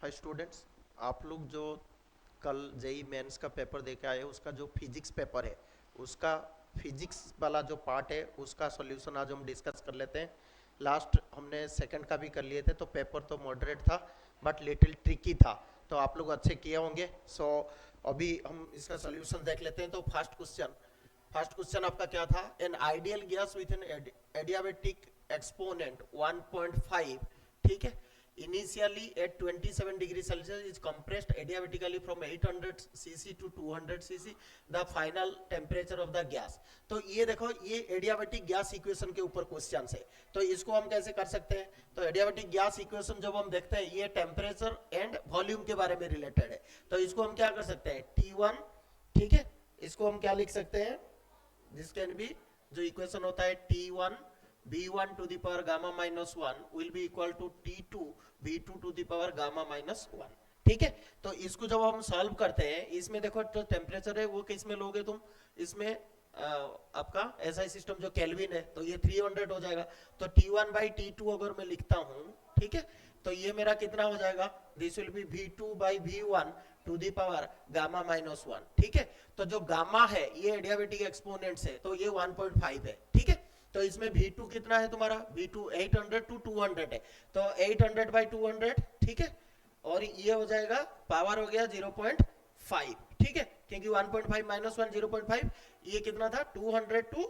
Hi students, आप लोग जो कल जेई मेंस का पेपर दे के आए उसका जो फिजिक्स पेपर है उसका फिजिक्स वाला जो पार्ट है उसका सॉल्यूशन आज हम डिस्कस कर लेते हैं। लास्ट हमने सेकंड का भी कर लिए थे तो पेपर तो मॉडरेट था बट लिटिल ट्रिकी था, तो आप लोग अच्छे किए होंगे। सो अभी हम इसका सॉल्यूशन देख लेते हैं। तो फर्स्ट क्वेश्चन आपका क्या था? An ideal gas with an adiabatic exponent 1.5, ठीक है, initially at 27 degree Celsius is compressed adiabatically from 800 cc to 200 cc, the final temperature of the gas। तो ये देखो, ये एडियाबेटिक गैस इक्वेशन के ऊपर क्वेश्चन है, तो इसको हम कैसे कर सकते हैं? तो एडियाबेटिक गैस इक्वेशन जब हम देखते हैं ये टेम्परेचर एंड वॉल्यूम के बारे में रिलेटेड है, तो इसको हम क्या कर सकते हैं? T1, ठीक है, इसको हम क्या लिख सकते हैं? दिस कैन बी, जो इक्वेशन होता है T1 V1 to the power gamma minus 1 will be equal to T2 V2 to the power gamma minus 1, ठीक है। तो इसको जब हम सॉल्व करते हैं, इसमें देखो जो टेम्परेचर है वो किस में लोगे तुम? इसमें आपका एसआई सिस्टम जो केल्विन है, तो ये 300 हो जाएगा। तो T1 by T2 अगर मैं लिखता हूं, ठीक है, तो ये मेरा कितना हो जाएगा? This will be V2 by V1 to the power gamma minus 1, ठीक है। तो जो गामा है ये एडियाबेटिक एक्सपोनेंट्स है, तो ये 1.5 है, ठीक है। तो इसमें V2 कितना है तुम्हारा? V2 800 to 200 है, तो 800 by 200, ठीक है, और ये हो जाएगा पावर हो गया 0.5, ठीक है, क्योंकि 1.5 माइनस 1 0.5, ये कितना था? 200 टू,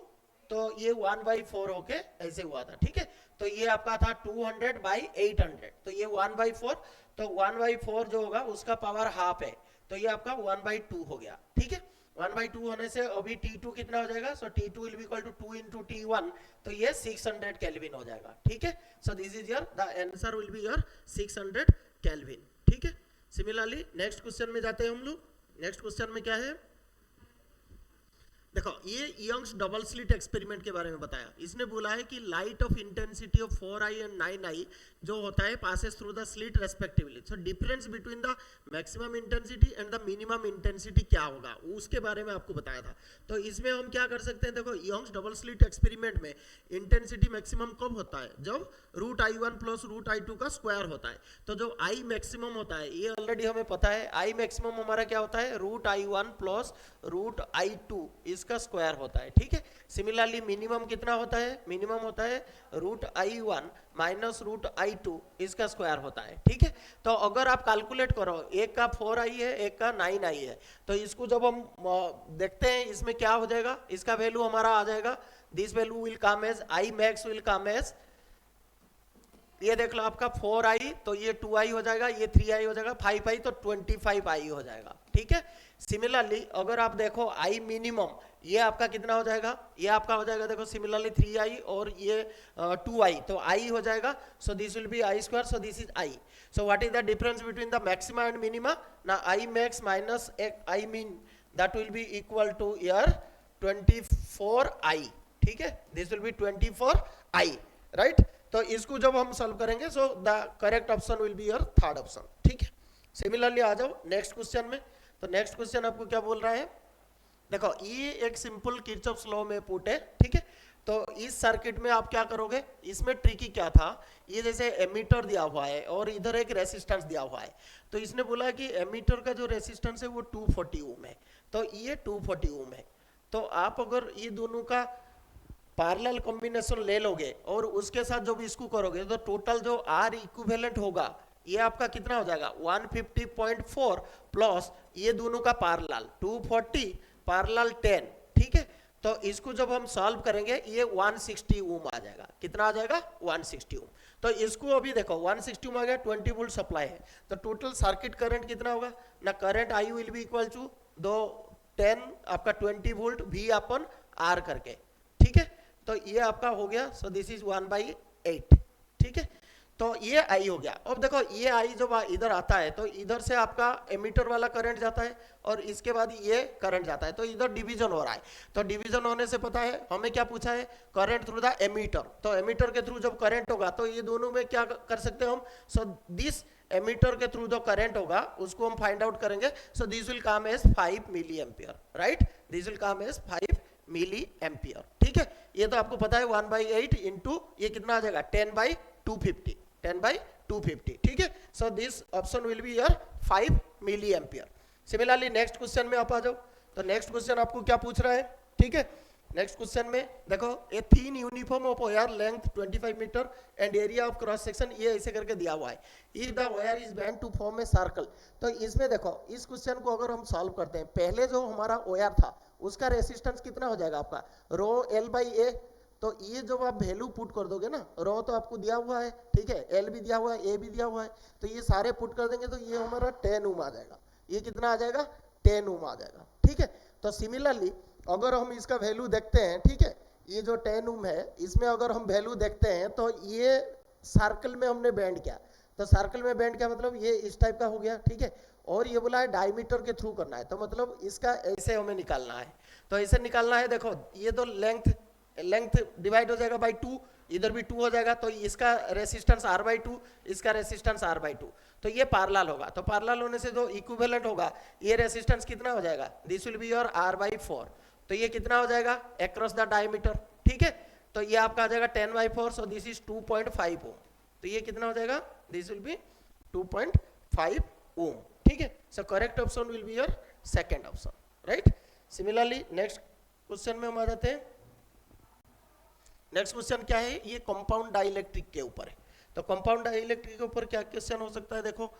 तो ये 1/4 होके ऐसे हुआ था, ठीक है। तो ये आपका था 200 by 800, तो ये 1/4, तो 1/4 जो होगा उसका पावर हाफ है, तो ये आपका 1/2 हो गया, ठीक है। 1/2 होने से अभी T2 कितना हो जाएगा? So T2 will be equal to 2 into T1, तो ये 600 केल्विन हो जाएगा, ठीक है। So this is your, the answer will be your 600 kelvin, ठीक है। सिमिलरली नेक्स्ट क्वेश्चन में जाते हैं हम लोग। नेक्स्ट क्वेश्चन में क्या है? देखो, ये यंग्स डबल स्लिट एक्सपेरिमेंट के बारे में बताया। इसने बोला है कि light of intensity of 4i and 9i जो होता है passes through the slit respectively, so difference between the maximum intensity and the minimum intensity क्या होगा उसके बारे में आपको बताया था। तो इसमें हम क्या कर सकते हैं? देखो, यंग्स डबल स्लिट एक्सपेरिमेंट में इंटेंसिटी मैक्सिमम कब होता है? जब √i1 प्लस √i2 का स्क्वायर होता है। तो जो i मैक्सिमम होता है ये ऑलरेडी हमें पता है, i मैक्सिमम हमारा क्या होता है? √i1 प्लस √i2 इसका स्क्वायर होता है, ठीक है। सिमिलरली मिनिमम कितना होता है? मिनिमम होता है √i1 माइनस √i2 इसका स्क्वायर होता है, ठीक है। तो अगर आप कैलकुलेट करो, एक का 4i है, एक का 9i है, तो इसको जब हम देखते हैं इसमें क्या हो जाएगा, इसका वैल्यू हमारा आ जाएगा, this value will come as i max will come as, ये देख लो आपका 4i, तो ये 2i हो जाएगा, ये 3i हो जाएगा, 5i तो 25i हो जाएगा, ठीक है। सिमिलरली अगर आप देखो i मिनिमम, ये आपका कितना हो जाएगा? ये आपका हो जाएगा, देखो सिमिलरली 3i और ये 2i, तो i हो जाएगा। So this will be i square, so this is i। So what is the difference between the maxima and minima? ना i max minus i mean, that will be equal to your 24i, ठीक है, this will B 24i, right. तो इसको जब हम solve करेंगे, so the correct option will be your third option, ठीक है। सिमिलरली आ जाओ नेक्स्ट क्वेश्चन में। तो नेक्स्ट क्वेश्चन आपको क्या बोल रहा है? देखो, ये एक सिंपल किरचॉफ्स लॉ में पुट है, ठीक है। तो इस सर्किट में आप क्या करोगे? इसमें ट्रिकी क्या था, ये जैसे एमीटर दिया हुआ है और इधर एक रेसिस्टेंस दिया हुआ है, तो इसने बोला कि एमीटर का जो रेसिस्टेंस है वो 240 ओम है, तो ये 240 ओम है। तो आप अगर ये दोनों का पैरेलल कॉम्बिनेशन ले लोगे और उसके साथ जब इसको करोगे, तो टोटल जो आर इक्विवेलेंट होगा ये आपका कितना हो जाएगा? 150.4 प्लस ये दोनों का पैरेलल 240 पैरेलल 10, ठीक है। तो इसको जब हम सॉल्व करेंगे ये 160 ओम आ जाएगा। कितना आ जाएगा? 160 ओम। तो इसको अभी देखो 160 ओम आ गया, 20 वोल्ट सप्लाई है, तो टोटल सर्किट करंट कितना होगा ना? Current I will be equal to 10 आपका 20 वोल्ट V अपन R करके, ठीक है। तो ये आपका हो गया, सो दिस इज 1/8, ठीक है। तो ये आई हो गया। अब देखो, ये आई जब इधर आता है तो इधर से आपका एमीटर वाला करंट जाता है और इसके बाद ये करंट जाता है, तो इधर डिवीजन हो रहा है। तो डिवीजन होने से पता है हमें क्या पूछा है? Current through the ammeter. तो एमीटर के थ्रू जब करंट होगा तो ये दोनों में क्या कर सकते हैं हम? सो दिस एमीटर के थ्रू जो करंट होगा उसको हम फाइंड आउट करेंगे। So this will come as 5 milli ampere, right, this will come as 5 milli ampere, ठीक है। ये तो आपको पता है 1/8 इंटू ये कितना आ जाएगा? 10/250, 10/250, ठीक है। So this option will be your 5 milli ampere. Similarly next question में आप आ जाओ। तो नेक्स्ट क्वेश्चन आपको क्या पूछ रहा है, ठीक है। नेक्स्ट क्वेश्चन में देखो, a thin uniform of wire length 25 metre and area of cross section, ये ऐसे करके दिया हुआ है। If the wire is bent to form a circle, तो इसमें देखो इस क्वेश्चन को अगर हम सॉल्व करते हैं, पहले जो हमारा वायर था उसका रेसिस्टेंस कितना हो जाएगा आपका, रो L/A। तो ये जब आप वैल्यू पुट कर दोगे ना, रो तो आपको दिया हुआ है, ठीक है, एल भी दिया हुआ है, ए भी दिया हुआ है, तो ये सारे पुट कर देंगे तो ये हमारा 10 ओम आ जाएगा। ये कितना आ जाएगा, 10 ओम आ जाएगा, ठीक है। तो सिमिलरली अगर हम इसका वैल्यू देखते हैं, ठीक है, ये जो 10 ओम है इसमें अगर हम वैल्यू देखते हैं तो ये सर्कल में हमने बेंड किया, तो सर्कल में बेंड किया मतलब ये इस टाइप का हो गया, ठीक है। और ये बोला है डायमीटर के थ्रू करना है, तो मतलब इसका ऐसे हमें निकालना है। तो ऐसे निकालना है, देखो ये तो लेंथ डिवाइड हो जाएगा बाई 2, इधर भी 2 हो जाएगा, तो इसका रेसिस्टेंस R/2, इसका रेसिस्टेंस R/2, तो ये पैरेलल होगा। तो पैरेलल होने से जो इक्विवेलेंट होगा, ये रेसिस्टेंस कितना हो जाएगा, this will be your R/4। तो ये कितना हो जाएगा अक्रॉस द डायमीटर, ठीक है। तो ये आपका आ जाएगा 10/4, सो दिस इज 2.5 ओम। तो ये कितना हो जाएगा, दिस विल बी 2.5 ओम, ठीक है। सो correct option will be your second option, right. Similarly next question में हम आ जाते हैं। नेक्स्ट क्वेश्चन क्या है, ये कंपाउंड डाइलेक्ट्रिक के ऊपर है। तो कंपाउंड डाइलेक्ट्रिक के ऊपर क्या क्वेश्चन हो सकता है, देखो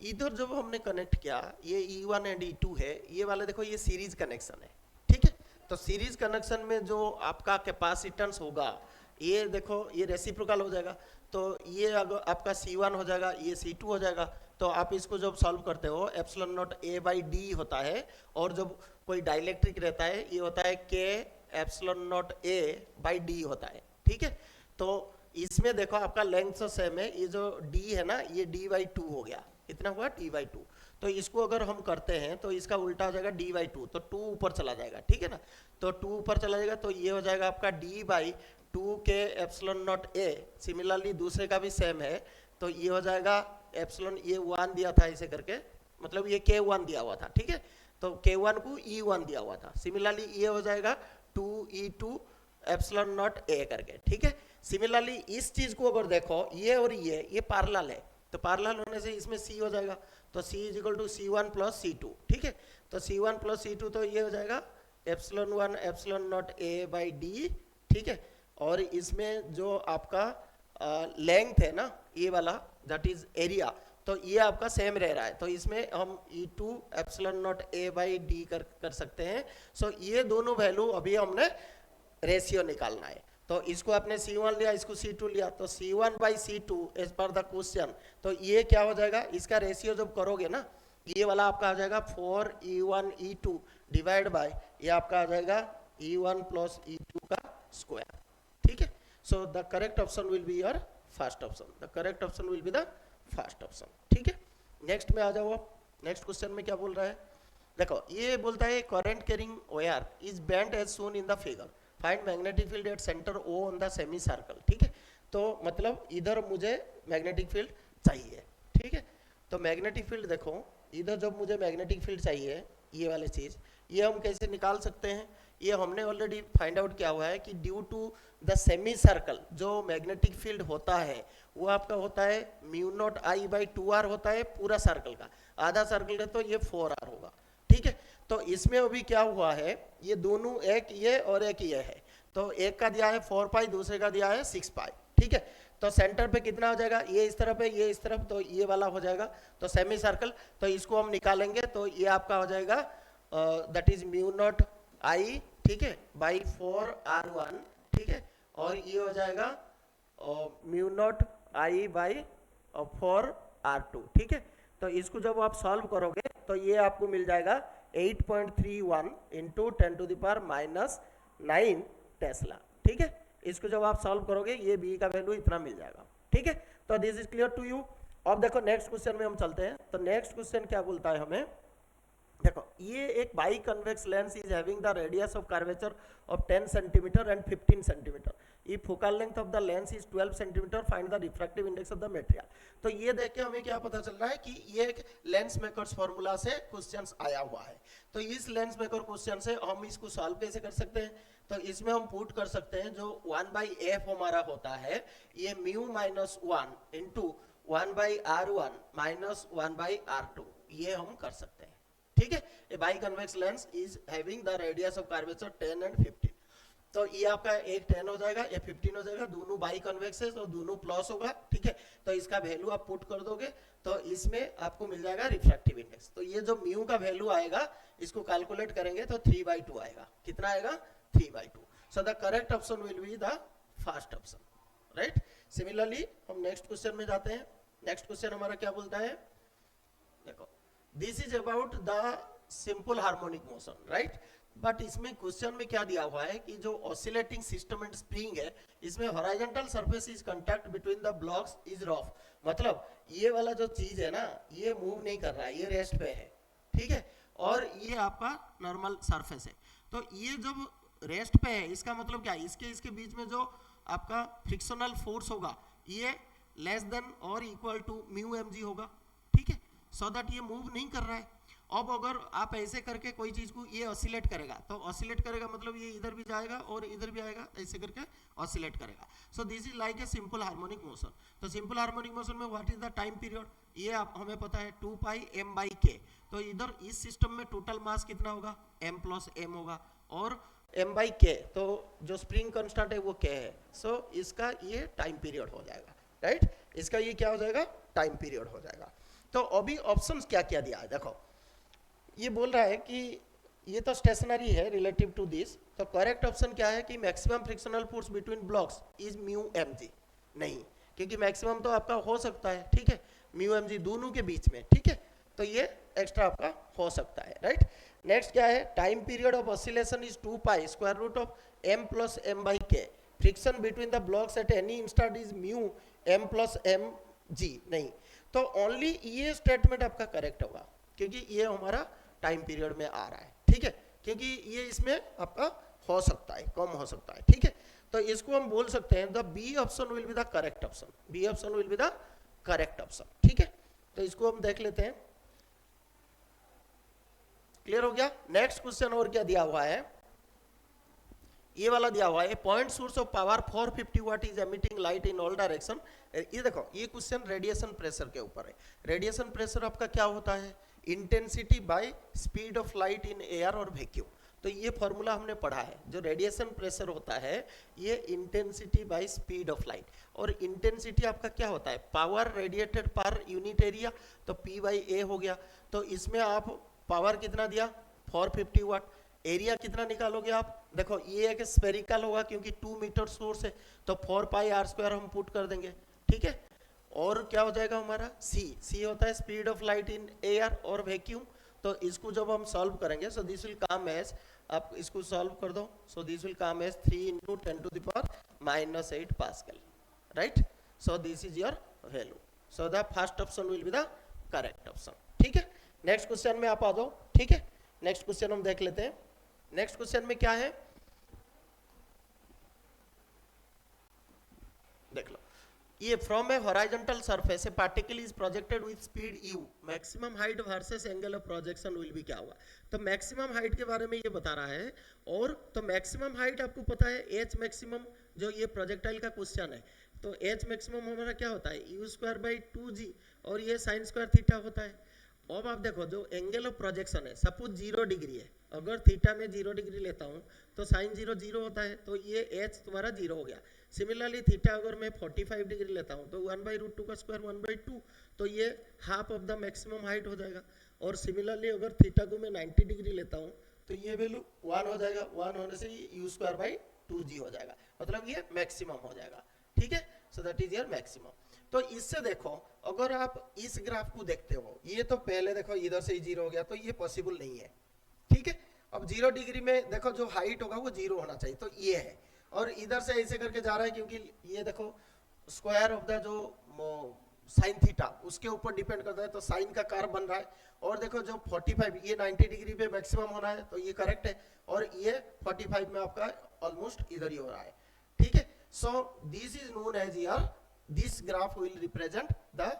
इधर जब हमने कनेक्ट किया, ये E1 एंड E2 है, ये वाले देखो ये सीरीज कनेक्शन है, ठीक है। तो सीरीज कनेक्शन में जो आपका कैपेसिटेंस होगा, ये देखो ये रेसिप्रोकल हो जाएगा, तो ये अगर आपका C1 हो जाएगा, ये C2 हो जाएगा। तो आप इसको जब सॉल्व करते हो, एप्सिलॉन नॉट A/D होता है, और जब कोई डाइलेक्ट्रिक रहता है ये होता है K एप्सिलॉन नॉट A/D होता है, ठीक है। तो इसमें देखो आपका लेंथ तो सेम है, ये जो D है ना, ये D/2 हो गया, कितना हुआ D/2। तो इसको अगर हम करते हैं तो इसका उल्टा हो जाएगा D/2, तो 2 ऊपर चला जाएगा, ठीक है ना। तो 2 ऊपर चला जाएगा, तो ये हो जाएगा आपका D/2 के एप्सिलॉन नॉट A। सिमिलरली दूसरे का भी सेम है, तो ये हो जाएगा एप्सिलॉन, ये 1 दिया था ऐसे करके, मतलब ये K1 दिया हुआ था, ठीक है। तो K1 को E1 दिया हुआ था। सिमिलरली ये हो जाएगा 2E2 एप्सिलॉन नॉट A करके, ठीक है। सिमिलरली इस चीज को अगर देखो, ये और ये पैरेलल है, तो पैरेलल होने से इसमें C हो जाएगा, तो C is equal to C1 plus C2, ठीक है। तो C1 प्लस C2, तो ये हो जाएगा एप्सिलॉन 1 एप्सिलॉन नॉट A/D, ठीक है। और इसमें जो आपका लेंथ है ना, ये वाला दैट इज एरिया, तो ये आपका सेम रह रहा है, तो इसमें हम E2 एप्सिलॉन नॉट A/D कर सकते हैं। सो ये दोनों वैल्यू अभी हमने रेशियो निकालना है। तो इसको आपने C1 लिया, इसको C2 लिया, तो C1/C2 as per the question, तो ये क्या हो जाएगा, इसका रेशियो जब करोगे ना, ये वाला आपका आ जाएगा 4E1E2 डिवाइड बाय ये आपका आ जाएगा E1 प्लस E2 का स्क्वायर, ठीक है। So the correct option will be your first option, the correct option will be the first option, ठीक है। नेक्स्ट में आ जाओ आप। नेक्स्ट क्वेश्चन में क्या बोल रहा है, देखो ये बोलता है current carrying wire is bent as shown in the figure, find magnetic field at centre O on the semi circle, ठीक है। तो मतलब इधर मुझे मैग्नेटिक फील्ड चाहिए, ठीक है। तो मैग्नेटिक फील्ड देखो, इधर जब मुझे मैग्नेटिक फील्ड चाहिए, ये वाली चीज, ये हम कैसे निकाल सकते हैं, ये हमने ऑलरेडी फाइंड आउट किया हुआ है कि due to the semi circle जो मैग्नेटिक फील्ड होता है वो आपका होता है μ0I/2r होता है पूरा सर्कल का, आधा सर्कल है तो ये 4r होगा, ठीक है। तो इसमें अभी क्या हुआ है, ये दोनों एक ये और एक ये है, तो एक का दिया है 4π, दूसरे का दिया है 6π, ठीक है। तो सेंटर पे कितना हो जाएगा, ये इस तरफ है, ये इस तरफ, तो ये वाला हो जाएगा, तो सेमी सर्कल, तो इसको हम निकालेंगे, तो ये आपका हो जाएगा दैट इज μ0I, ठीक है, बाई 4r1, ठीक है। और ये हो जाएगा μ0I/4r2, ठीक है। तो इसको जब आप सॉल्व करोगे तो ये आपको मिल जाएगा 8.31 इंटू 10⁻⁹ टेस्ला, ठीक है। इसको जब आप सॉल्व करोगे ये बी का वैल्यू इतना मिल जाएगा, ठीक है। तो this is clear to you. अब देखो नेक्स्ट क्वेश्चन में हम चलते हैं। तो नेक्स्ट क्वेश्चन क्या बोलता है हमें, देखो ये एक by convex lens is having the radius of curvature of 10 centimetre and 15 centimetre, if focal length of the lens is 12 centimetre, find the refractive index of the material. तो ये देख के हमें क्या पता चल रहा है कि ये एक लेंस मेकर्स फॉर्मूला से क्वेश्चंस आया हुआ है। तो इस लेंस मेकर क्वेश्चन से हम इसको सॉल्व कैसे कर सकते हैं, तो इसमें हम पुट कर सकते हैं जो 1/f हमारा होता है ये mu minus 1 into 1/r1 minus 1/r2, ये हम कर सकते हैं। ठीक है, a biconvex lens is having the radius of curvature 10 and 15, तो ये आपका एक 10 हो जाएगा, ये 15 हो जाएगा, दोनों बाई कन्वेक्स है तो दोनों प्लस होगा। ठीक है, तो इसका वैल्यू आप पुट कर दोगे तो इसमें आपको मिल जाएगा रिफ्रैक्टिव इंडेक्स। तो ये जो म्यू का वैल्यू आएगा इसको कैलकुलेट करेंगे तो 3/2 आएगा। कितना आएगा? 3/2। So the correct option will be the first option, right. Similarly हम नेक्स्ट क्वेश्चन में जाते हैं। नेक्स्ट क्वेश्चन हमारा क्या बोलता है, देखो this is about the simple harmonic motion, right. But इसमें क्वेश्चन में क्या दिया हुआ है कि जो ऑसिलेटिंग सिस्टम एंड स्प्रिंग है इसमें horizontal surface is contact between the blocks is rough, मतलब ये वाला जो चीज है ना ये मूव नहीं कर रहा है, ये रेस्ट पे है। ठीक है, और ये आपका नॉर्मल सरफेस है, तो ये जब रेस्ट पे है इसका मतलब क्या है, इसके बीच में जो आपका फ्रिक्शनल फोर्स होगा ये लेस देन और इक्वल टू म्यू mg होगा। ठीक है, सो दैट ये मूव नहीं कर रहा है। अब अगर आप ऐसे करके कोई चीज को ये ऑसिलेट करेगा तो ऑसिलेट करेगा मतलब ये इधर भी जाएगा और इधर भी आएगा, ऐसे करके ऑसिलेट करेगा। सो this is like a simple harmonic motion. तो सिंपल हार्मोनिक मोशन में what is the time period, ये आप हमें पता है 2πm/k। तो इधर इस सिस्टम में टोटल मास कितना होगा, m + m होगा, और m/k तो जो स्प्रिंग कांस्टेंट है वो k है। सो इसका ये टाइम पीरियड हो जाएगा, राइट। इसका ये क्या हो जाएगा, टाइम पीरियड हो जाएगा। तो अभी ऑप्शंस क्या क्या दिया है, देखो ये बोल रहा है कि ये तो स्टेशनरी है रिलेटिव टू दिस, तो करेक्ट ऑप्शन क्या है कि maximum frictional force between blocks is mu mg। नहीं, क्योंकि मैक्सिमम तो आपका हो सकता है, ठीक है, म्यू mg दोनों के बीच में। ठीक है, तो ये एक्स्ट्रा आपका हो सकता है, राइट। नेक्स्ट क्या है, time period of oscillation is 2π√m + m/k, friction between the blocks at any instant is mu m + mg। नहीं, तो ओनली ये स्टेटमेंट आपका करेक्ट होगा क्योंकि ये हमारा टाइम पीरियड में आ रहा है। ठीक है, क्योंकि ये इसमें आपका हो सकता है, कम हो सकता है। ठीक है, तो इसको हम बोल सकते हैं the B option will be the correct option, B option will be the correct option. ठीक है, तो इसको हम देख लेते हैं। क्लियर हो गया। नेक्स्ट क्वेश्चन और क्या दिया हुआ है, ये वाला दिया हुआ है, point source of power 450 what is emitting light in all direction. ये देखो ये क्वेश्चन रेडिएशन प्रेशर के ऊपर है। रेडिएशन प्रेशर आपका क्या होता है, intensity by speed of light in air और वैक्यूम। तो ये फॉर्मूला हमने पढ़ा है, जो रेडिएशन प्रेशर होता है ये intensity by speed of light, और इंटेंसिटी आपका क्या होता है, power radiated per unit area, तो P/A हो गया। तो इसमें आप पावर कितना दिया 450 वाट, एरिया कितना निकालोगे आप, देखो ये एक स्फेरिकल होगा क्योंकि 2 मीटर सोर्स है, तो 4πr² हम पुट कर देंगे। ठीक है, और क्या हो जाएगा हमारा सी होता है speed of light in air और वैक्यूम। तो इसको जब हम सॉल्व करेंगे so this will come as, आप इसको सॉल्व कर दो, so this will come as 3 × 10⁻⁻8 pascal, right. So this is your value, so the first option will be the correct option. ठीक है, नेक्स्ट क्वेश्चन में आप आ जाओ। ठीक है, नेक्स्ट क्वेश्चन हम देख लेते हैं। नेक्स्ट क्वेश्चन में क्या है, देख लो, ये from A horizontal surface A particle is projected with speed u, maximum height versus angle of projection will be क्या हुआ। तो मैक्सिमम हाइट के बारे में ये बता रहा है, और तो मैक्सिमम हाइट आपको पता है h मैक्सिमम, जो ये प्रोजेक्टाइल का क्वेश्चन है, तो h मैक्सिमम हमारा क्या होता है u²/2g, और ये sin² होता है। अब आप देखो जो एंगल ऑफ प्रोजेक्शन है, सपोज 0 डिग्री है, अगर थीटा में 0 डिग्री लेता हूँ तो साइन 0 होता है, तो ये h तुम्हारा 0 हो गया। सिमिलरली थीटा अगर मैं 45 डिग्री लेता हूँ तो 1/√2 का स्क्वायर 1/2, तो ये half of the maximum height हो जाएगा। और सिमिलरली अगर थीटा को मैं 90 डिग्री लेता हूँ तो ये वैल्यू 1 हो जाएगा, 1 होने से u²/2g हो जाएगा, मतलब ये मैक्सिमम हो जाएगा। ठीक है, so that is your maximum. तो इससे देखो अगर आप इस ग्राफ को देखते हो, ये तो पहले देखो इधर से ही 0 हो गया, तो ये पॉसिबल नहीं है। ठीक है, अब 0 डिग्री में देखो जो हाइट होगा वो 0 होना चाहिए, तो ये है, और इधर से ऐसे करके जा रहा है क्योंकि ये देखो स्क्वायर ऑफ द जो साइन थीटा उसके ऊपर डिपेंड करता है, तो साइन का कार बन रहा है। और देखो जो 45 ये 90 डिग्री पे मैक्सिमम होना है, तो ये करेक्ट है, और ये 45 में आपका ऑलमोस्ट इधर ही हो रहा है। ठीक है, so this is known as your, this graph will represent the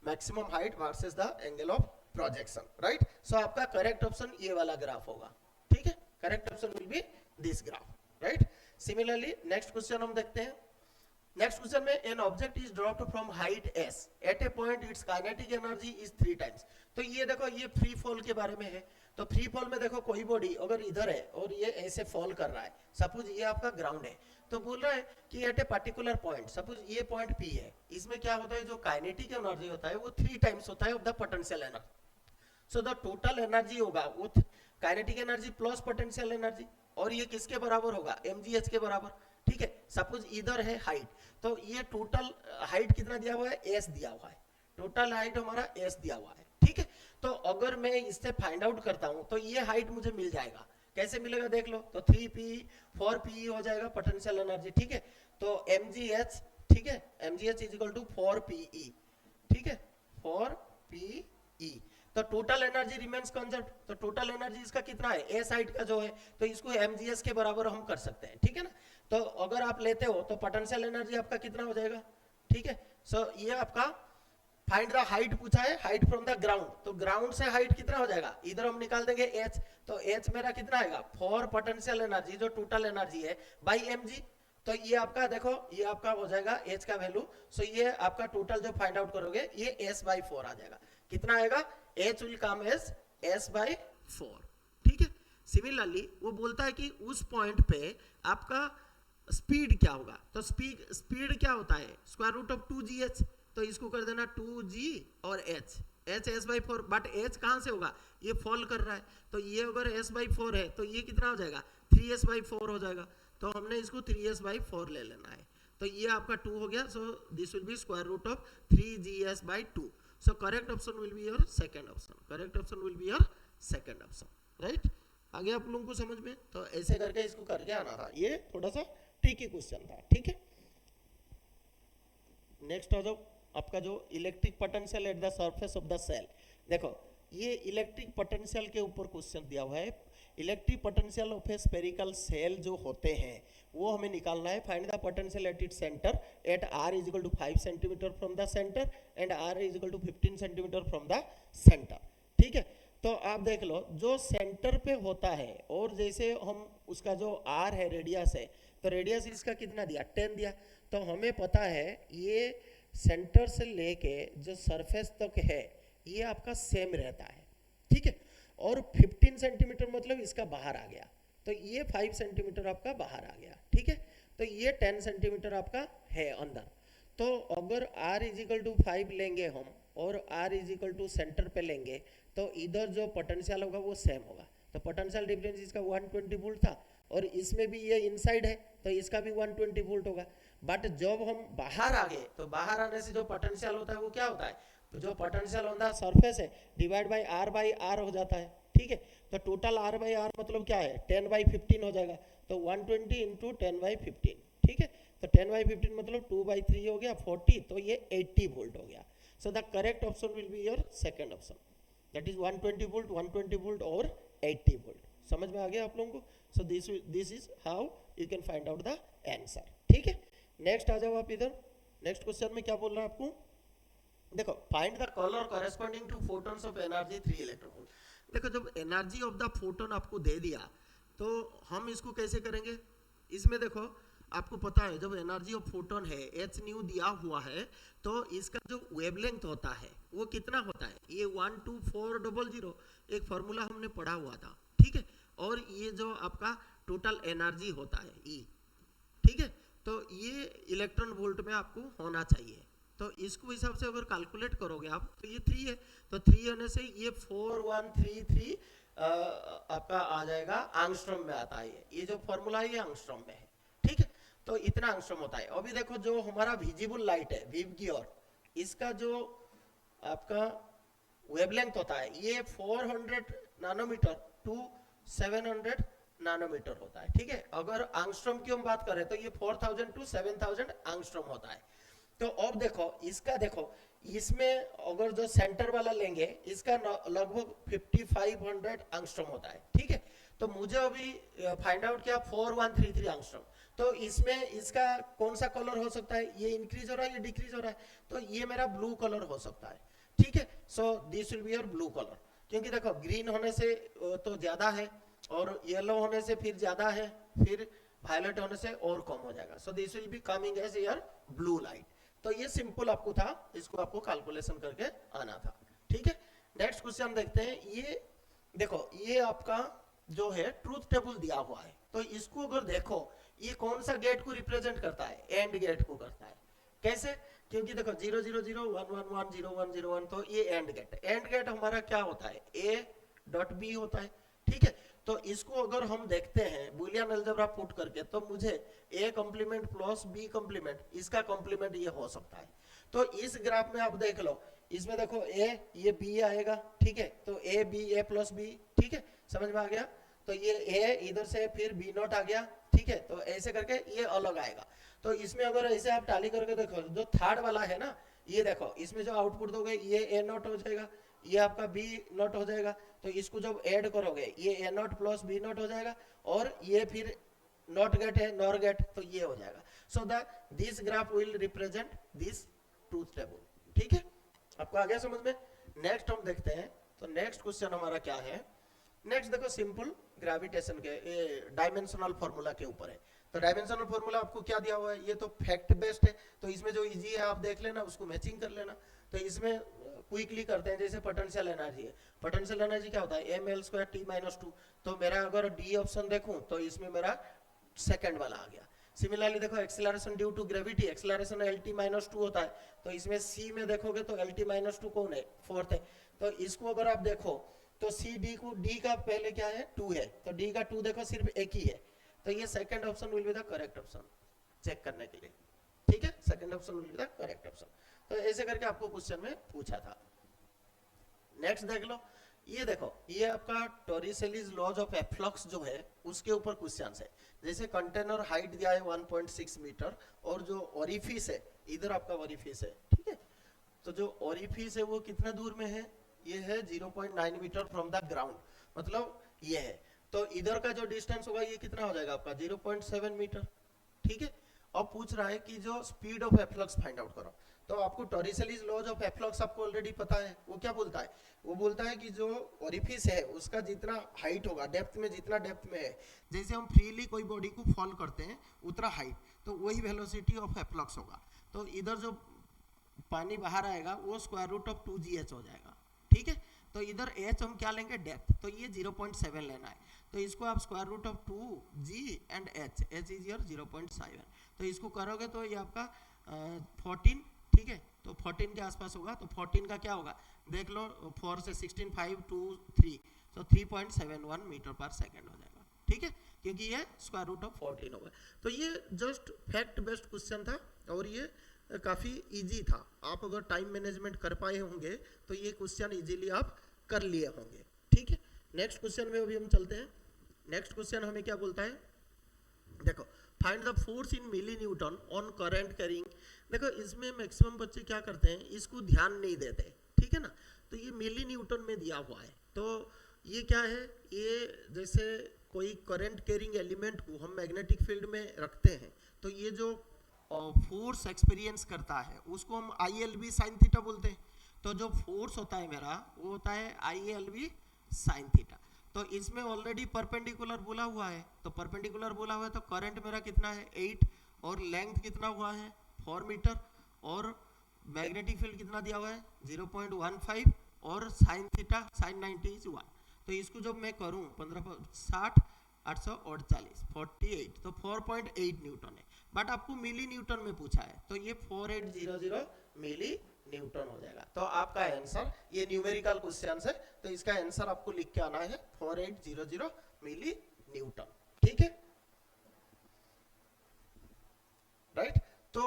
maximum height versus the angle of projection, right. So आपका करेक्ट ऑप्शन ये वाला ग्राफ होगा। ठीक है, correct option will be this graph. Right. Similarly next question हम देखते हैं। Next question में an object is dropped from height s at a point its kinetic energy is 3 times. तो ये देखो ये फ्री फॉल के बारे में है। तो फ्री फॉल में देखो कोई बॉडी अगर इधर है और ये ऐसे फॉल कर रहा है, सपोज ये आपका ग्राउंड है, तो बोल रहा है कि at a particular point, suppose ये पॉइंट P है, इसमें क्या होता है जो काइनेटिक एनर्जी होता है वो 3 टाइम्स होता है of the potential energy. So the total energy होगा वो kinetic energy plus potential energy, और ये किसके बराबर होगा, mgh के बराबर। ठीक है, सपोज इधर है हाइट, तो ये टोटल हाइट कितना दिया हुआ है, s दिया हुआ है, टोटल हाइट हमारा s दिया हुआ है। ठीक है, तो अगर मैं इससे फाइंड आउट करता हूं तो ये हाइट मुझे मिल जाएगा। कैसे मिलेगा देख लो, तो 3p 4pe हो जाएगा पोटेंशियल एनर्जी। ठीक है, तो mgh, ठीक है, mgh is equal to 4pe। ठीक है, 4pe। तो टोटल एनर्जी रिमेन्स कंजर्व, तो टोटल एनर्जी इसका कितना है, ए साइड का जो है, तो इसको mgs के बराबर हम कर सकते हैं। ठीक है ना, तो अगर आप लेते हो तो पोटेंशियल एनर्जी आपका कितना हो जाएगा। ठीक है, सो ये आपका फाइंड द हाइट पूछा है, हाइट फ्रॉम द ग्राउंड, तो ग्राउंड से हाइट कितना हो जाएगा, इधर हम निकाल देंगे h, तो h मेरा कितना आएगा 4 पोटेंशियल एनर्जी जो टोटल एनर्जी है बाई mg। तो ये आपका देखो ये आपका हो जाएगा h का वैल्यू। सो ये आपका टोटल जो फाइंड आउट करोगे ये s/4 आ जाएगा। कितना आएगा, h will come as s/4। ठीक है, सिमिलरली वो बोलता है कि उस पॉइंट पे आपका स्पीड क्या होगा, तो स्पीड क्या होता है, स्क्वायर रूट ऑफ 2gh, तो इसको कर देना 2g और h s/4, बट h कहां से होगा, ये फॉल कर रहा है, तो ये अगर s/4 है तो ये कितना हो जाएगा 3s/4 हो जाएगा, तो हमने इसको 3s/4 ले लेना है, तो ये आपका 2 हो गया। So this will be square root of 3gs/2। So correct option will be your second option, correct option will be your second option, right. आगे आप लोगों को समझ में, तो ऐसे करके इसको करके आना था, ये थोड़ा सा ट्रिकी क्वेश्चन था। ठीक है, नेक्स्ट आ जाओ, आपका जो electric potential at the surface of the shell. देखो ये इलेक्ट्रिक पोटेंशियल के ऊपर क्वेश्चन दिया हुआ है। Electric potential of a spherical shell जो होते हैं वो हमें निकालना है। Find the potential at its centre at r is equal to 5 centimetre from the centre and r is equal to 15 centimetre from the centre. ठीक है, तो आप देख लो जो सेंटर पे होता है, और जैसे हम उसका जो r है रेडियस है, तो रेडियस इसका कितना दिया 10 दिया, तो हमें पता है ये सेंटर से लेके जो सरफेस तक है ये आपका सेम रहता है। ठीक है, और 15 सेंटीमीटर मतलब इसका बाहर आ गया, तो ये 5 सेंटीमीटर आपका बाहर आ गया। ठीक है, तो ये 10 सेंटीमीटर आपका है अंदर। तो अगर r इज इक्वल टू 5 लेंगे हम और r is equal to centre पे लेंगे, तो इधर जो पोटेंशियल होगा वो सेम होगा। तो पोटेंशियल डिफरेंस इसका 120 वोल्ट था, और इसमें भी ये इनसाइड है तो इसका भी 120 वोल्ट होगा। बट जब हम बाहर आ गए तो बाहर आने से जो पोटेंशियल होता है वो क्या होता है, तो जो पोटेंशियल ऑन द सरफेस है डिवाइड बाय r/r हो जाता है। ठीक है, तो टोटल r/r मतलब क्या है 10/15 हो जाएगा, तो 120 इंटू 10/15। ठीक है, तो 10/15 मतलब 2/3 हो गया 40, तो ये 80 वोल्ट हो गया। So the correct option will be your second option, that is 120 volt और 80 वोल्ट। समझ में आ गया आप लोगों को। सो this is how you can find out the answer. ठीक है, नेक्स्ट आ जाओ आप इधर। नेक्स्ट क्वेश्चन में क्या बोल रहा है आपको, देखो find the colour corresponding to photons of energy 3 electron volt. देखो जब एनर्जी ऑफ द फोटोन आपको दे दिया तो हम इसको कैसे करेंगे, इसमें देखो आपको पता है जब एनर्जी ऑफ फोटोन है h न्यू दिया हुआ है, तो इसका जो वेवलेंथ होता है वो कितना होता है, ये 12400, एक फॉर्मूला हमने पढ़ा हुआ था। ठीक है, और ये जो आपका टोटल एनर्जी होता है E। ठीक है, तो ये इलेक्ट्रॉन वोल्ट में आपको होना चाहिए, तो इसको हिसाब से अगर कैलकुलेट करोगे आप तो ये 3 है, तो 3 होने से ये 4133 आपका आ जाएगा, एंगस्ट्रॉम में आता है। ये जो फॉर्मूला है ये एंगस्ट्रॉम में है। ठीक है, तो इतना एंगस्ट्रॉम होता है। अभी देखो जो हमारा विजिबल लाइट है विव की ओर, इसका जो आपका वेवलेंथ होता है ये 400 नैनोमीटर टू 700 नैनोमीटर होता है। ठीक है, अगर एंगस्ट्रॉम की हम बात करें तो ये 4000 टू 7000 एंगस्ट्रॉम होता है। तो अब देखो इसका, देखो इसमें अगर जो सेंटर वाला लेंगे इसका लगभग 5500 एंगस्ट्रॉम होता है। ठीक है, तो मुझे अभी फाइंड आउट किया 4133 एंगस्ट्रॉम, तो इसमें इसका कौन सा कलर हो सकता है, ये इंक्रीज हो रहा है ये डिक्रीज हो रहा है, तो ये मेरा ब्लू कलर हो सकता है। ठीक है, so this will be your blue colour, क्योंकि देखो ग्रीन होने से तो ज्यादा है और येलो होने से फिर ज्यादा है, फिर वायलेट होने से और कम हो जाएगा, so this will be coming as your blue light. तो ये सिंपल आपको था, इसको आपको कैलकुलेशन करके आना था, ठीक है। नेक्स्ट क्वेश्चन देखते हैं। ये देखो, ये आपका जो है ट्रूथ टेबल दिया हुआ है, तो इसको अगर देखो, ये कौन सा गेट को रिप्रेजेंट करता है? एंड गेट को करता है। कैसे? क्योंकि देखो 0 0 0 1 1 1 0 1 0 1, तो ये एंड गेट। एंड गेट हमारा क्या होता है? ए डॉट बी होता है, ठीक है। तो इसको अगर हम देखते हैं बूलियन अलजेब्रा पुट करके, तो मुझे A complement plus B complement, इसका कॉम्प्लीमेंट ये हो सकता है। तो इस ग्राफ में आप देख लो, इसमें देखो ए, ये बी आएगा, ठीक है। तो A B, A plus B, ठीक है, समझ में आ गया। तो ये ए इधर से फिर बी नॉट आ गया, ठीक है। तो ऐसे करके ये अलग आएगा। तो इसमें अगर ऐसे आप टाली करके देखो, जो थर्ड वाला है ना, ये देखो, इसमें जो आउटपुट दोगे ये ए नॉट हो जाएगा, ये आपका बी नॉट हो जाएगा। तो इसको जब ऐड करोगे, ये ए नॉट प्लस बी नॉट हो जाएगा, और ये फिर नॉट गेट है, नॉर गेट, तो ये हो जाएगा। So this graph will represent this truth table, ठीक है। आपको आ गया समझ में? नेक्स्ट हम देखते हैं। तो नेक्स्ट क्वेश्चन हमारा क्या है? नेक्स्ट देखो, सिंपल ग्रेविटेशन के डायमेंशनल फॉर्मूला के ऊपर है। तो डायमेंशनल फॉर्मूला आपको क्या दिया हुआ है? ये तो फैक्ट बेस्ड है, तो इसमें जो इजी है आप देख लेना, उसको मैचिंग कर लेना। तो इसमें क्विकली करते हैं। जैसे पोटेंशियल एनर्जी है, पोटेंशियल एनर्जी क्या होता है? ml² t-2। तो मेरा अगर डी ऑप्शन देखूं, तो इसमें मेरा सेकंड वाला आ गया। सिमिलरली देखो, acceleration due to gravity, acceleration lt-2 होता है। तो इसमें c में देखोगे तो lt-2 कौन है? फोर्थ है। तो इसको अगर आप देखो, तो सी डी को, डी का पहले क्या है? 2 है, तो डी का 2 देखो सिर्फ एक ही है। तो ये second option will be the correct option, check करने के लिए, ठीक है। Second option will be the correct option. तो ऐसे करके आपको क्वेश्चन में पूछा था। नेक्स्ट देख लो, ये देखो, ये आपका टॉरिसेलीज लॉज ऑफ एफ्लक्स जो है, उसके ऊपर क्वेश्चन है। जैसे कंटेनर हाइट दिया है 1.6 मीटर, और जो ओरिफिस है, इधर आपका ओरिफिस है, ठीक है। तो जो ओरिफिस है वो कितना दूर में है? ये है 0.9 मीटर फ्रॉम द ग्राउंड, मतलब ये है। तो इधर का जो डिस्टेंस होगा ये कितना हो जाएगा आपका? 0.7 मीटर, ठीक है। अब पूछ रहा है कि जो speed of efflux find out करो। तो आपको टॉरिसेलीज लॉज ऑफ एफ्लक्स आपको ऑलरेडी पता है। वो क्या बोलता है? वो बोलता है कि जो ओरिफिस है उसका जितना हाइट होगा, डेप्थ में जितना डेप्थ में है, जैसे हम फ्रीली कोई बॉडी को फॉल करते हैं उतना हाइट, तो वही वेलोसिटी ऑफ एफ्लक्स होगा। तो इधर जो पानी बाहर आएगा वो स्क्वायर रूट ऑफ 2gh हो जाएगा, ठीक है। तो इधर h हम क्या लेंगे? डेप्थ, तो ये 0.7 लेना है। तो इसको आप square root of 2g and h is your 0.7। तो इसको करोगे तो ये आपका 14, ठीक है। तो 14 के आसपास होगा। तो 14 का क्या होगा? देख लो, 4 से 16 5 2 3, तो 3.71 मीटर पर सेकेंड हो जाएगा, ठीक है, क्योंकि ये स्क्वायर रूट ऑफ 14 होगा। तो ये जस्ट फैक्ट बेस्ड क्वेश्चन था, और ये काफ़ी इजी था। आप अगर टाइम मैनेजमेंट कर पाए होंगे तो ये क्वेश्चन इजीली आप कर लिए होंगे, ठीक है। नेक्स्ट क्वेश्चन में अभी हम चलते हैं। नेक्स्ट क्वेश्चन हमें क्या बोलता है? देखो, find the force in milli newton on current carrying. देखो, इसमें मैक्सिमम बच्चे क्या करते हैं? इसको ध्यान नहीं देते, ठीक है ना। तो ये मिली न्यूटन में दिया हुआ है। तो ये क्या है? ये जैसे कोई करंट कैरिंग एलिमेंट को हम मैग्नेटिक फील्ड में रखते हैं, तो ये जो फोर्स एक्सपीरियंस करता है उसको हम ILV साइन थीटा बोलते हैं। तो जो फोर्स होता है मेरा, वो होता है ILV साइन थीटा। तो इसमें ऑलरेडी परपेंडिकुलर बोला हुआ है। तो परपेंडिकुलर बोला हुआ है, तो करंट मेरा कितना है? 8, और लेंथ कितना हुआ है? 4 मीटर, और मैग्नेटिक फील्ड कितना दिया हुआ है? 0.15, और साइन थीटा साइन 90 इज 1। तो इसको जब मैं करूं 15 60 848 48, तो 4.8 न्यूटन है। बट आपको मिली न्यूटन में पूछा है, तो ये 4800 मिली न्यूटन हो जाएगा। तो आपका आंसर, ये न्यूमेरिकल क्वेश्चन है, तो इसका आंसर आपको लिख के आना है 4800 मिली न्यूटन, ठीक है, राइट। तो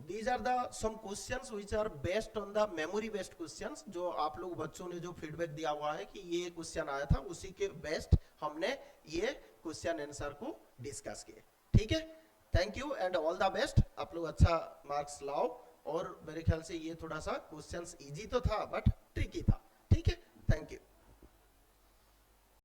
these are the some questions which are based on the memory based questions, जो आप लोग बच्चों ने जो फीडबैक दिया हुआ है कि ये क्वेश्चन आया था, उसी के बेस्ट हमने ये क्वेश्चन आंसर को डिस्कस किए, ठीक है। Thank you and all the best. आप लोग अच्छा मार्क्स लाओ, और मेरे ख्याल से ये थोड़ा सा क्वेश्चंस इजी तो था बट ट्रिकी था।